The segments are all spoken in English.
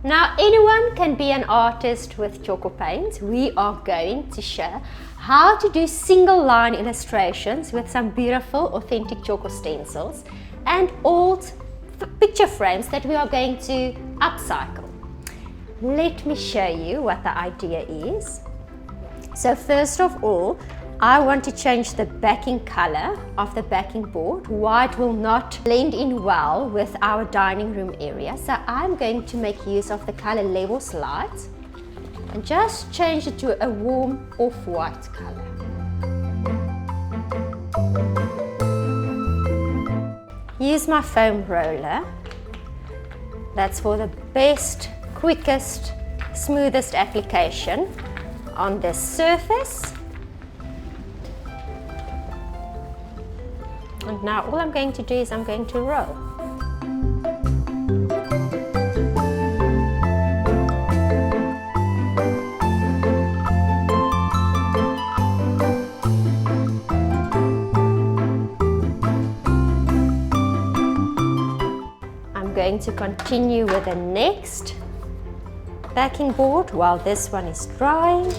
Now anyone can be an artist with Tjhoko Paint. We are going to show how to do single line illustrations with some beautiful authentic Tjhoko stencils and old picture frames that we are going to upcycle. Let me show you what the idea is. So first of all, I want to change the backing color of the backing board. White will not blend in well with our dining room area. So I'm going to make use of the color Levels Light and just change it to a warm off-white color. Use my foam roller. That's for the best, quickest, smoothest application on this surface. And now all I'm going to do is I'm going to roll. I'm going to continue with the next backing board while this one is drying.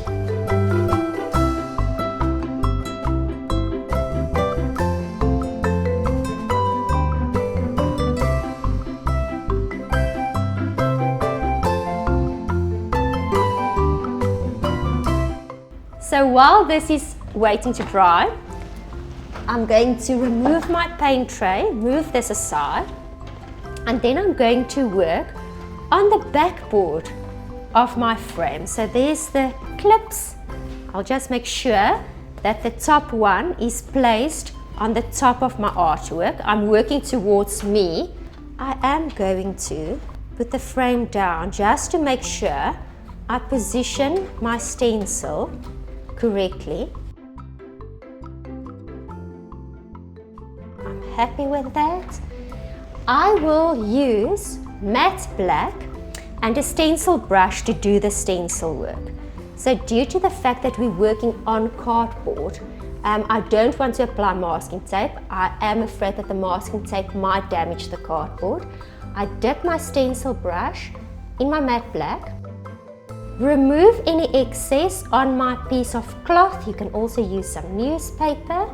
So while this is waiting to dry, I'm going to remove my paint tray, move this aside, and then I'm going to work on the backboard of my frame. So there's the clips. I'll just make sure that the top one is placed on the top of my artwork. I'm working towards me. I am going to put the frame down just to make sure I position my stencil correctly. I'm happy with that. I will use matte black and a stencil brush to do the stencil work. So due to the fact that we're working on cardboard, I don't want to apply masking tape. I am afraid that the masking tape might damage the cardboard. I dip my stencil brush in my matte black, remove any excess on my piece of cloth. You can also use some newspaper,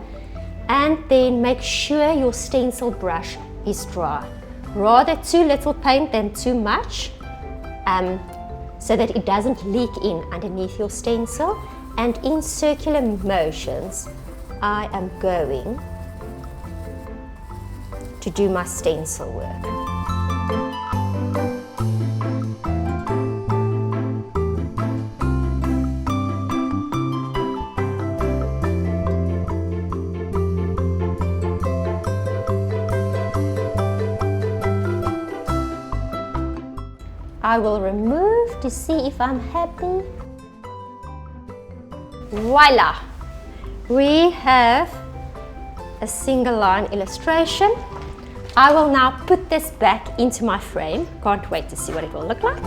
and then make sure your stencil brush is dry. Rather too little paint than too much, so that it doesn't leak in underneath your stencil. And in circular motions, I am going to do my stencil work. I will remove to see if I'm happy. Voila! We have a single line illustration. I will now put this back into my frame. Can't wait to see what it will look like.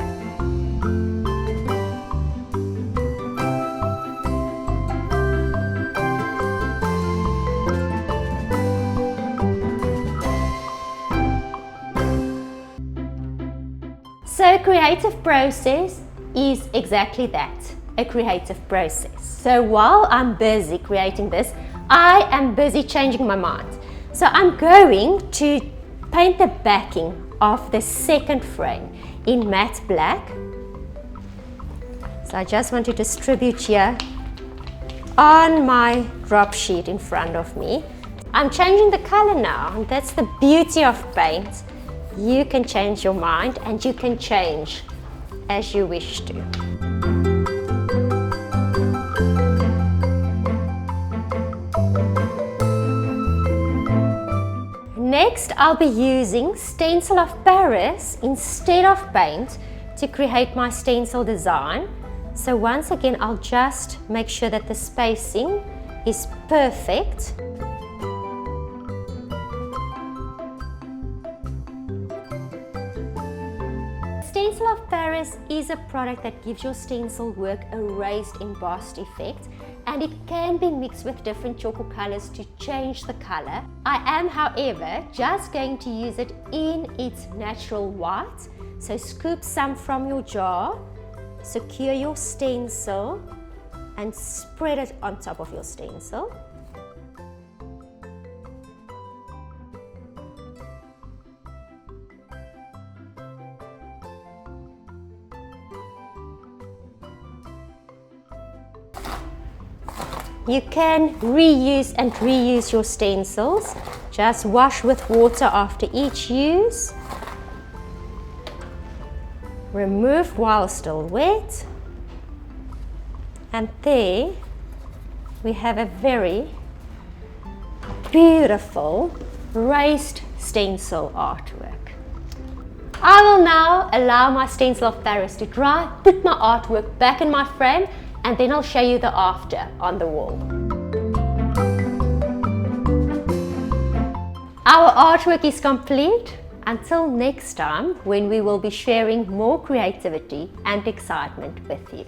So creative process is exactly that, a creative process. So while I'm busy creating this, I am busy changing my mind. So I'm going to paint the backing of the second frame in matte black. So I just want to distribute here on my drop sheet in front of me. I'm changing the color now, and that's the beauty of paint. You can change your mind and you can change as you wish to. Next, I'll be using Stencil of Paris instead of paint to create my stencil design. So once again, I'll just make sure that the spacing is perfect. Stencil of Paris is a product that gives your stencil work a raised embossed effect, and it can be mixed with different Tjhoko colors to change the color. I am, however, just going to use it in its natural white. So scoop some from your jar, secure your stencil, and spread it on top of your stencil. You can reuse and reuse your stencils. Just wash with water after each use. Remove while still wet. And there we have a very beautiful raised stencil artwork. I will now allow my stencil of Paris to dry, put my artwork back in my frame, and then I'll show you the after on the wall. Our artwork is complete. Until next time, when we will be sharing more creativity and excitement with you.